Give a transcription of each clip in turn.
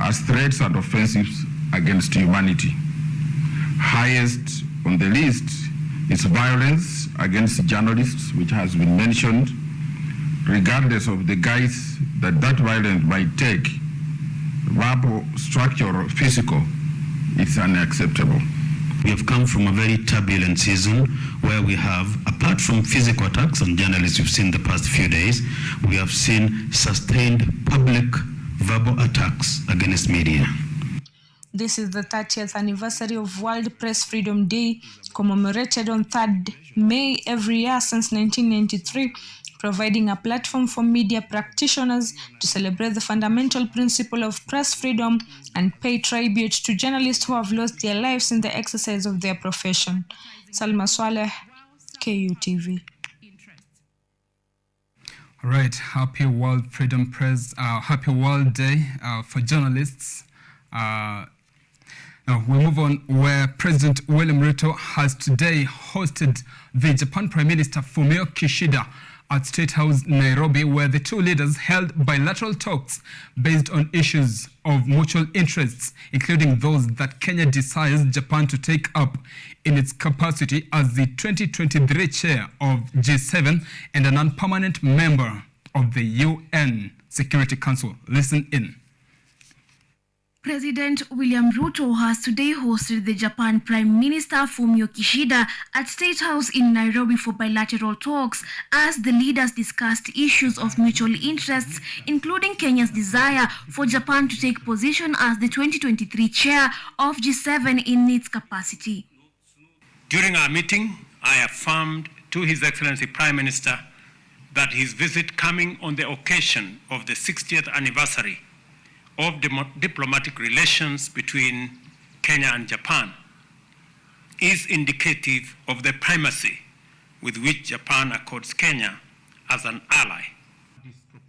as threats and offenses against humanity. Highest on the list is violence against journalists, which has been mentioned, regardless of the guise that violence might take, verbal, structural, or physical. It's unacceptable. We have come from a very turbulent season where we have, apart from physical attacks on journalists we've seen the past few days, we have seen sustained public verbal attacks against media. This is the 30th anniversary of World Press Freedom Day, commemorated on 3rd May every year since 1993, providing a platform for media practitioners to celebrate the fundamental principle of press freedom and pay tribute to journalists who have lost their lives in the exercise of their profession. Salma Swaleh, KUTV. All right, happy World Freedom Press, happy World Day for journalists. Now we move on, where President William Ruto has today hosted the Japan Prime Minister Fumio Kishida at State House, Nairobi, where the two leaders held bilateral talks based on issues of mutual interests, including those that Kenya desires Japan to take up in its capacity as the 2023 chair of G7 and a non-permanent member of the UN Security Council. Listen in. President William Ruto has today hosted the Japan Prime Minister Fumio Kishida at State House in Nairobi for bilateral talks as the leaders discussed issues of mutual interests, including Kenya's desire for Japan to take position as the 2023 chair of G7 in its capacity. During our meeting, I affirmed to His Excellency Prime Minister that his visit coming on the occasion of the 60th anniversary of diplomatic relations between Kenya and Japan is indicative of the primacy with which Japan accords Kenya as an ally.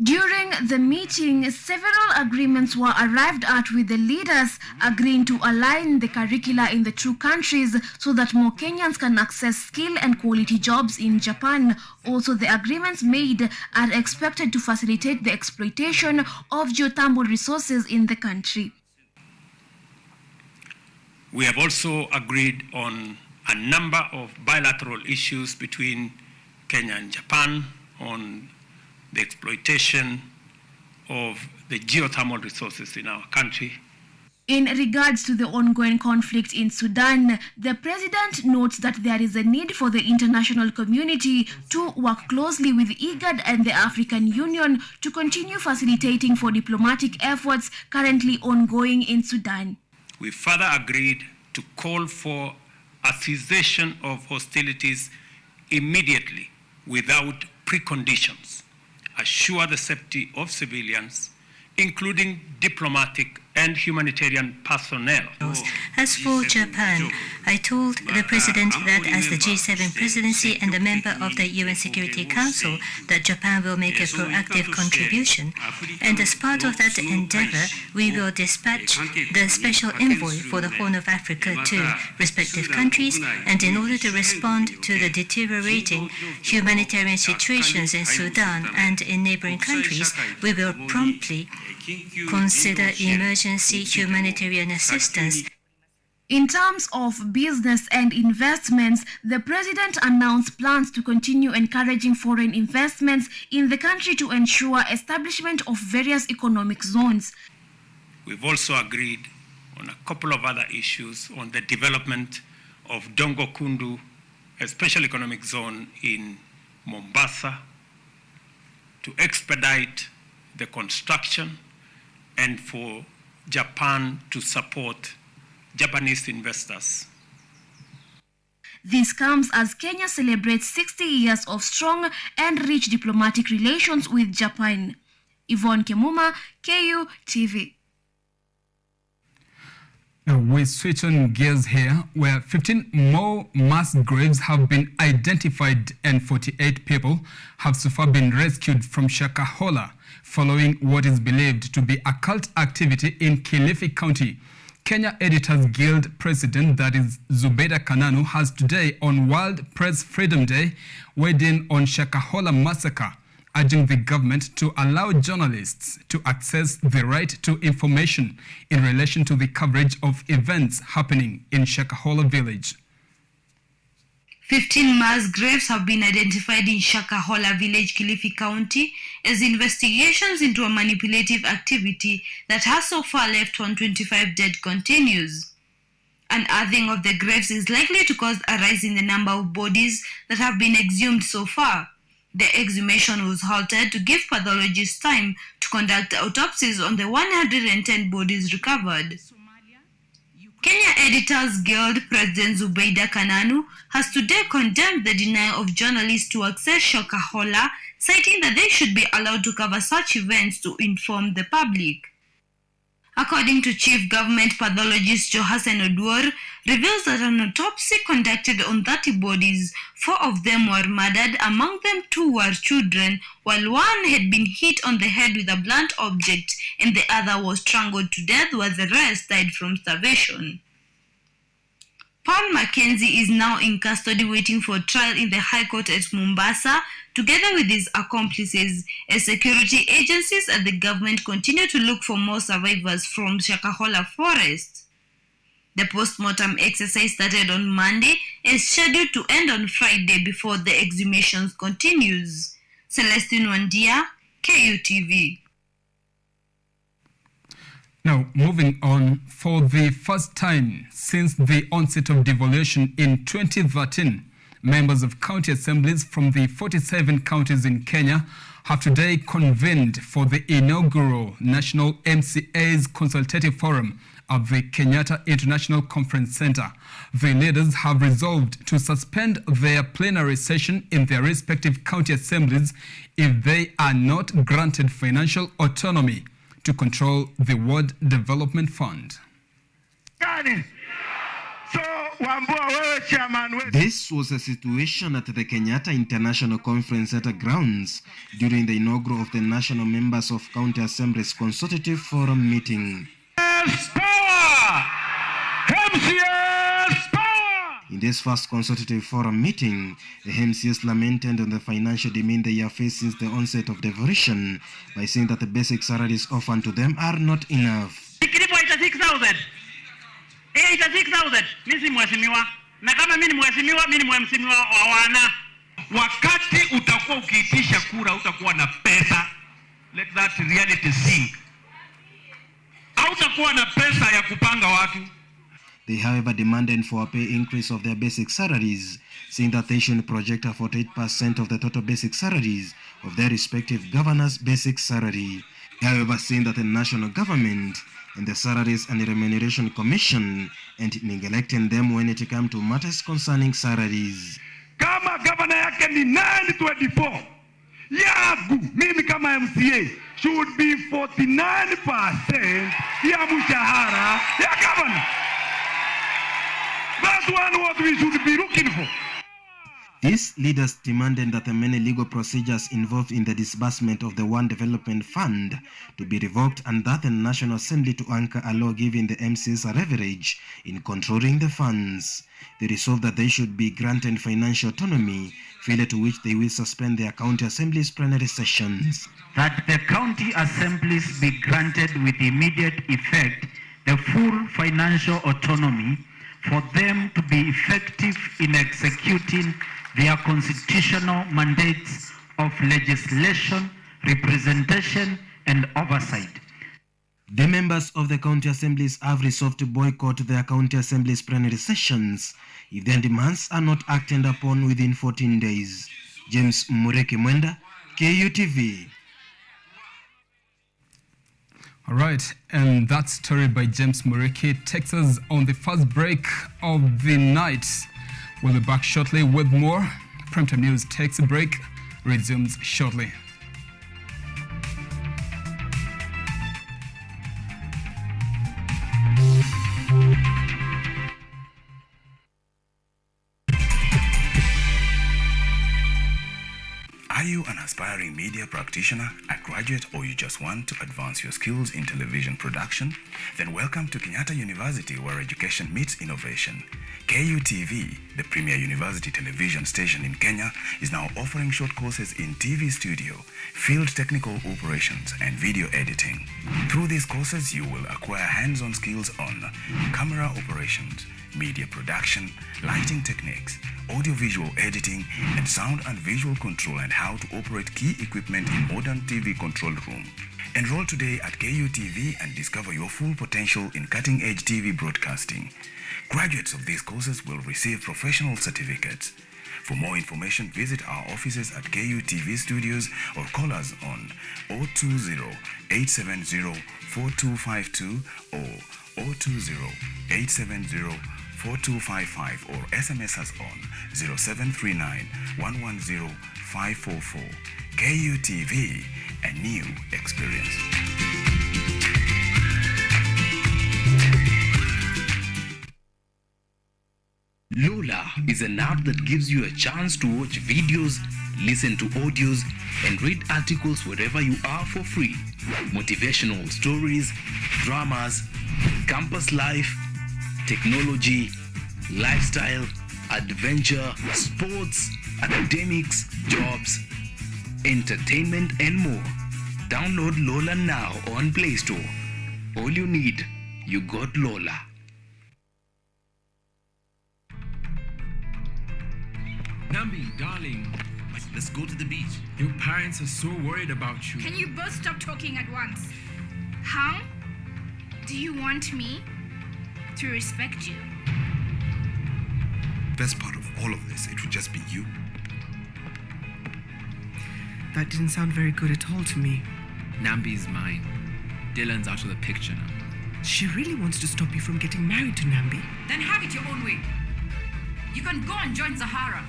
During the meeting, several agreements were arrived at, with the leaders agreeing to align the curricula in the two countries so that more Kenyans can access skill and quality jobs in Japan. Also, the agreements made are expected to facilitate the exploitation of geothermal resources in the country. We have also agreed on a number of bilateral issues between Kenya and Japan on the exploitation of the geothermal resources in our country. In regards to the ongoing conflict in Sudan, the president notes that there is a need for the international community to work closely with IGAD and the African Union to continue facilitating for diplomatic efforts currently ongoing in Sudan. We further agreed to call for a cessation of hostilities immediately without preconditions, assure the safety of civilians, including diplomatic and humanitarian personnel. As for Japan, I told the President that as the G7 presidency and a member of the UN Security Council, that Japan will make a proactive contribution. And as part of that endeavor, we will dispatch the special envoy for the Horn of Africa to respective countries, and in order to respond to the deteriorating humanitarian situations in Sudan and in neighboring countries, we will promptly consider emergency humanitarian assistance. In terms of business and investments, the president announced plans to continue encouraging foreign investments in the country to ensure establishment of various economic zones. We've also agreed on a couple of other issues on the development of Dongo Kundu, a special economic zone in Mombasa, to expedite the construction and for Japan to support Japanese investors. This comes as Kenya celebrates 60 years of strong and rich diplomatic relations with Japan. Yvonne Kemuma, KUTV. Now we switch on gears here, where 15 more mass graves have been identified and 48 people have so far been rescued from Shakahola following what is believed to be occult activity in Kilifi County. Kenya Editors Guild President, that is Zubeda Kananu, has today on World Press Freedom Day weighed in on Shakahola massacre urging the government to allow journalists to access the right to information in relation to the coverage of events happening in Shakahola village. 15 mass graves have been identified in Shakahola village, Kilifi County, as investigations into a manipulative activity that has so far left 125 dead continues. Unearthing of the graves is likely to cause a rise in the number of bodies that have been exhumed so far. The exhumation was halted to give pathologists time to conduct autopsies on the 110 bodies recovered. Kenya Editors Guild President Zubeida Kananu has today condemned the denial of journalists to access Shakahola, citing that they should be allowed to cover such events to inform the public. According to Chief Government Pathologist Johasen Oduor, reveals that an autopsy conducted on 30 bodies, 4 of them were murdered, among them 2 were children, while 1 had been hit on the head with a blunt object and the other was strangled to death, while the rest died from starvation. Paul Mackenzie is now in custody waiting for trial in the High Court at Mombasa, together with his accomplices, as security agencies and the government continue to look for more survivors from Shakahola forest. The post-mortem exercise started on Monday and is scheduled to end on Friday before the exhumations continues. Celestine Wandia, KUTV. Now, moving on, for the first time since the onset of devolution in 2013, members of county assemblies from the 47 counties in Kenya have today convened for the inaugural National MCA's Consultative Forum at the Kenyatta International Conference Center. The leaders have resolved to suspend their plenary session in their respective county assemblies if they are not granted financial autonomy to control the Ward Development Fund. This was a situation at the Kenyatta International Conference Center grounds during the inaugural of the National Members of County Assemblies Consultative Forum meeting. In this first Consultative Forum meeting, the MCAs lamented on the financial demeanor they have faced since the onset of devolution by saying that the basic salaries offered to them are not enough. 86,000 mimi si mheshimiwa, na kama mimi ni mheshimiwa, mimi ni mheshimiwa wa wana. Wakati utakuwa ukiitisha kura utakuwa na pesa, let that reality sink. Hautakuwa na pesa ya kupanga watu. They, however, demanded for a pay increase of their basic salaries, saying that they should project a 48% of the total basic salaries of their respective governors' basic salary. However, saying that the national government and the Salaries and Remuneration Commission and neglecting them when it comes to matters concerning salaries. Kama governor yake ni 924, yangu mimi kama MCA should be 49% ya mshahara ya governor. That's what we should be looking for. These leaders demanded that the many legal procedures involved in the disbursement of the One Development Fund to be revoked and that the National Assembly to anchor a law giving the MCs a leverage in controlling the funds. They resolved that they should be granted financial autonomy, failure to which they will suspend their county assemblies plenary sessions. That the county assemblies be granted with immediate effect the full financial autonomy for them to be effective in executing their constitutional mandates of legislation, representation, and oversight. The members of the county assemblies have resolved to boycott their county assemblies plenary sessions if their demands are not acted upon within 14 days. James Mureke Mwenda, KUTV. All right, and that story by James Mureke takes us on the first break of the night. We'll be back shortly with more. Primetime News takes a break, resumes shortly. Are you an aspiring media practitioner, a graduate, or you just want to advance your skills in television production? Then welcome to Kenyatta University, where education meets innovation. KUTV, the premier university television station in Kenya, is now offering short courses in TV studio, field technical operations, and video editing. Through these courses, you will acquire hands-on skills on camera operations, media production, lighting techniques, audio-visual editing, and sound and visual control, and how to operate key equipment in modern TV control room. Enroll today at KUTV and discover your full potential in cutting-edge TV broadcasting. Graduates of these courses will receive professional certificates. For more information, visit our offices at KUTV Studios or call us on 020-870-4252 or 020-870-4255 or SMS us on 0739-110-544. KUTV, a new experience. Lola is an app that gives you a chance to watch videos, listen to audios, and read articles wherever you are for free. Motivational stories, dramas, campus life, technology, lifestyle, adventure, sports, academics, jobs, entertainment, and more. Download Lola now on Play Store. All you need, you got Lola. Nambi, darling, let's go to the beach. Your parents are so worried about you. Can you both stop talking at once? How do you want me to respect you? Best part of all of this, it would just be you. That didn't sound very good at all to me. Nambi's mine. Dylan's out of the picture now. She really wants to stop you from getting married to Nambi. Then have it your own way. You can go and join Zahara.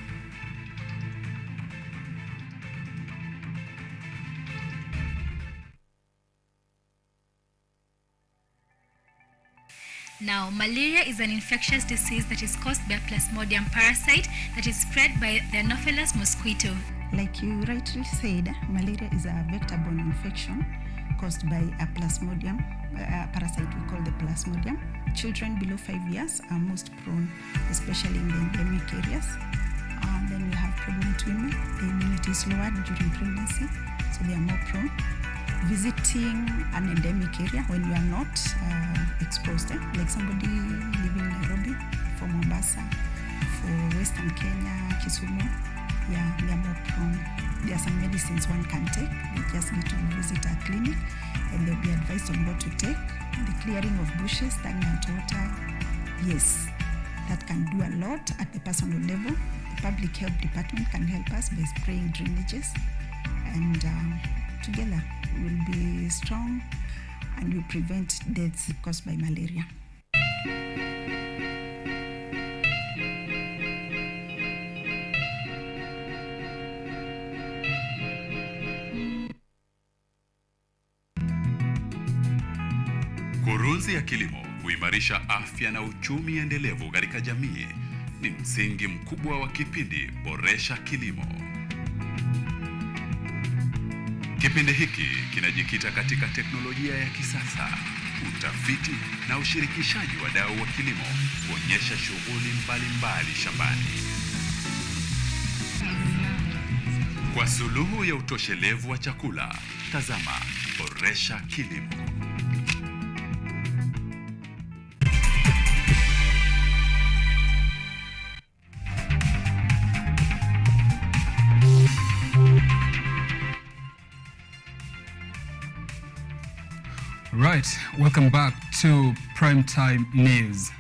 Now, malaria is an infectious disease that is caused by a Plasmodium parasite that is spread by the Anopheles mosquito. Like you rightly said, malaria is a vector-borne infection caused by a Plasmodium, a parasite we call the Plasmodium. Children below 5 years are most prone, especially in the endemic areas. Then we have pregnant women. The immunity is lowered during pregnancy, so they are more prone. Visiting an endemic area when you are not exposed, like somebody living in Nairobi, for Mombasa, for Western Kenya, Kisumu, yeah, they are more prone. There are some medicines one can take. They just need to visit a clinic and they'll be advised on what to take. The clearing of bushes, stagnant water, yes, that can do a lot at the personal level. The public health department can help us by spraying drainages, and together we'll be strong and we'll prevent deaths caused by malaria. Kurunzi ya kilimo huimarisha afya na uchumi endelevu katika jamii. Ni msingi mkubwa wa kipindi Boresha Kilimo. Kipindi hiki kinajikita katika teknolojia ya kisasa, utafiti na ushirikishaji wa wadau wa kilimo kuonyesha shughuli mbalimbali shambani. Kwa suluhu ya utoshelevu wa chakula, tazama Boresha Kilimo. Right, welcome back to Primetime News.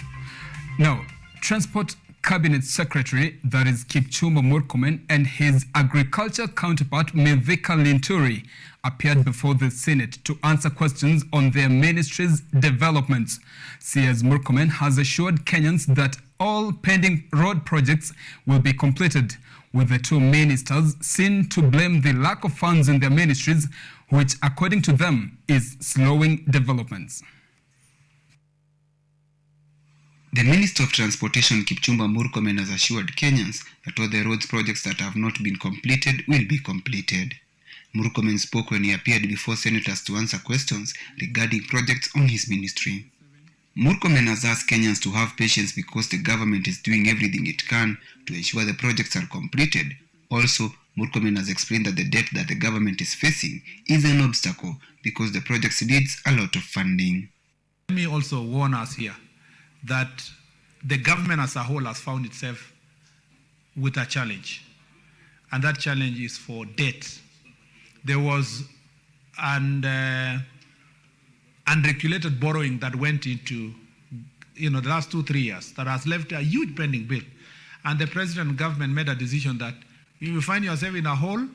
Now, Transport Cabinet Secretary, that is Kipchumba Murkomen, and his agriculture counterpart Mithika Linturi appeared before the Senate to answer questions on their ministry's developments. CS Murkomen has assured Kenyans that all pending road projects will be completed, with the two ministers seen to blame the lack of funds in their ministries, which, according to them, is slowing developments. The Minister of Transportation Kipchumba Murkomen has assured Kenyans that all the roads projects that have not been completed will be completed. Murkomen spoke when he appeared before senators to answer questions regarding projects on his ministry. Murkomen has asked Kenyans to have patience because the government is doing everything it can to ensure the projects are completed. Also, Murkomen has explained that the debt that the government is facing is an obstacle because the projects needs a lot of funding. Let me also warn us here that the government as a whole has found itself with a challenge, and that challenge is for debt. There was an unregulated borrowing that went into the last 2-3 years that has left a huge pending bill, and the president and government made a decision that if you find yourself in a hole,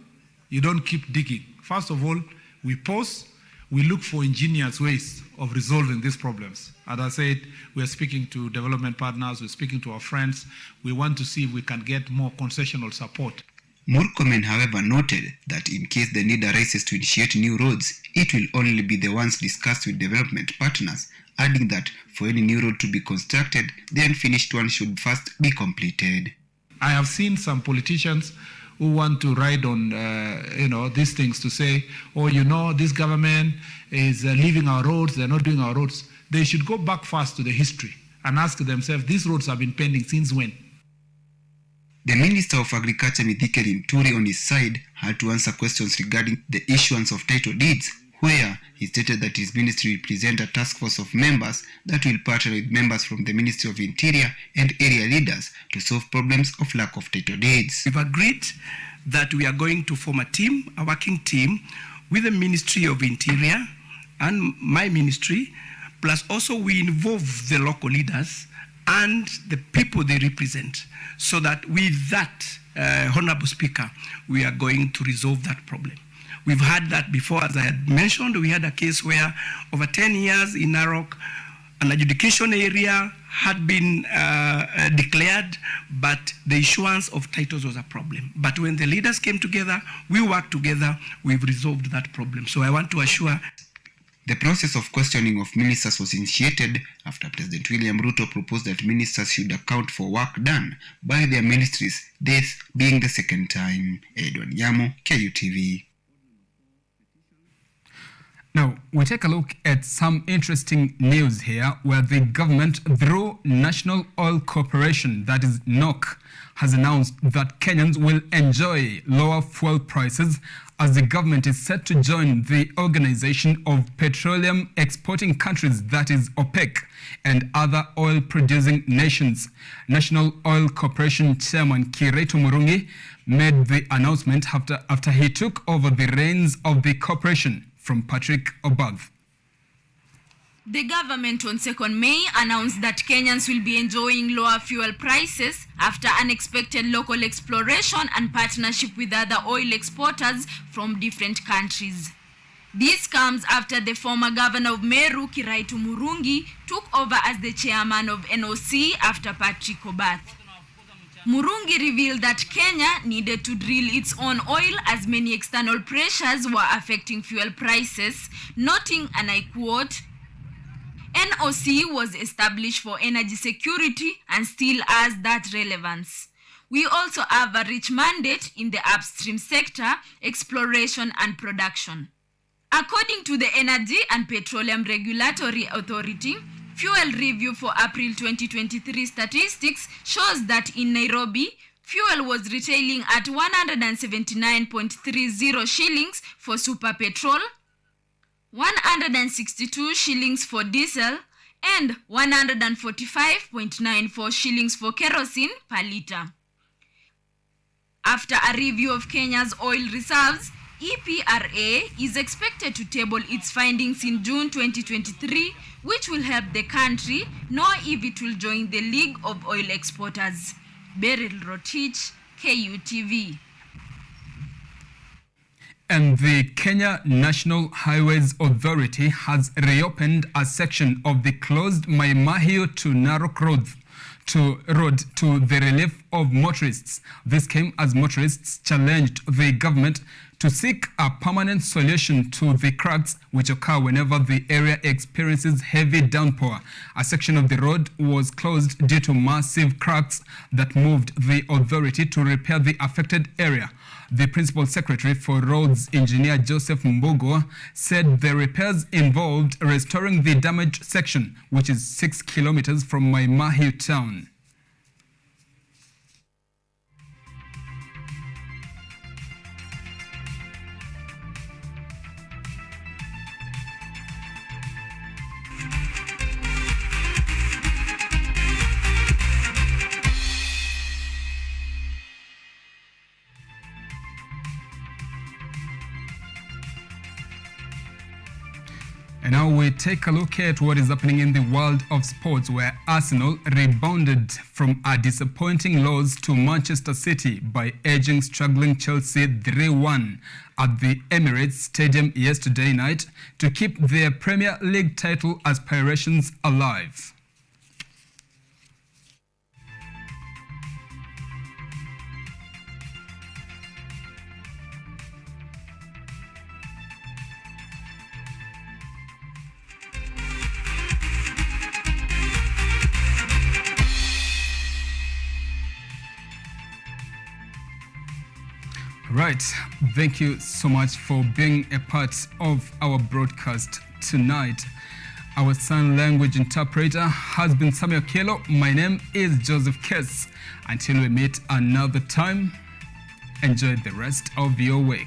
you don't keep digging. First of all, we pause, we look for ingenious ways of resolving these problems. As I said, we are speaking to development partners, we're speaking to our friends. We want to see if we can get more concessional support. Murkomen, however, noted that in case the need arises to initiate new roads, it will only be the ones discussed with development partners, adding that for any new road to be constructed, the unfinished one should first be completed. I have seen some politicians who want to ride on, these things to say, this government is leaving our roads, they're not doing our roads. They should go back first to the history and ask themselves, these roads have been pending since when? The Minister of Agriculture, Mithika Linturi, on his side, had to answer questions regarding the issuance of title deeds, where he stated that his ministry will present a task force of members that will partner with members from the Ministry of Interior and area leaders to solve problems of lack of title deeds. We've agreed that we are going to form a working team with the Ministry of Interior and my ministry, plus also we involve the local leaders and the people they represent, so that with that, Honorable Speaker, we are going to resolve that problem. We've had that before, as I had mentioned. We had a case where over 10 years in Narok, an adjudication area had been declared, but the issuance of titles was a problem. But when the leaders came together, we worked together, we've resolved that problem. So I want to assure. The process of questioning of ministers was initiated after President William Ruto proposed that ministers should account for work done by their ministries, this being the second time. Edwin Yamo, KUTV. Now, we take a look at some interesting news here where the government, through National Oil Corporation, that is NOC, has announced that Kenyans will enjoy lower fuel prices as the government is set to join the Organization of Petroleum Exporting Countries, that is OPEC, and other oil-producing nations. National Oil Corporation Chairman Kiraitu Murungi made the announcement after he took over the reins of the corporation from Patrick Obag. The government on 2nd May announced that Kenyans will be enjoying lower fuel prices after unexpected local exploration and partnership with other oil exporters from different countries. This comes after the former governor of Meru, Kiraitu Murungi, took over as the chairman of NOC after Patrick Obag. Murungi revealed that Kenya needed to drill its own oil as many external pressures were affecting fuel prices, noting, and I quote, NOC was established for energy security and still has that relevance. We also have a rich mandate in the upstream sector, exploration and production. According to the Energy and Petroleum Regulatory Authority, fuel review for April 2023 statistics shows that in Nairobi, fuel was retailing at 179.30 shillings for super petrol, 162 shillings for diesel, and 145.94 shillings for kerosene per litre. After a review of Kenya's oil reserves, EPRA is expected to table its findings in June 2023, which will help the country know if it will join the League of Oil Exporters. Beryl Rotich, KUTV. And the Kenya National Highways Authority has reopened a section of the closed Mai Mahiu to Narok road to the relief of motorists. This came as motorists challenged the government to seek a permanent solution to the cracks which occur whenever the area experiences heavy downpour. A section of the road was closed due to massive cracks that moved the authority to repair the affected area. The Principal Secretary for Roads, Engineer Joseph Mbugo, said the repairs involved restoring the damaged section, which is 6 kilometers from Maimahiu town. And now we take a look at what is happening in the world of sports, where Arsenal rebounded from a disappointing loss to Manchester City by edging struggling Chelsea 3-1 at the Emirates Stadium yesterday night to keep their Premier League title aspirations alive. Right, thank you so much for being a part of our broadcast tonight. Our sign language interpreter has been SAMMY OKELLO. My name is Joseph KEES. Until we meet another time, enjoy the rest of your week.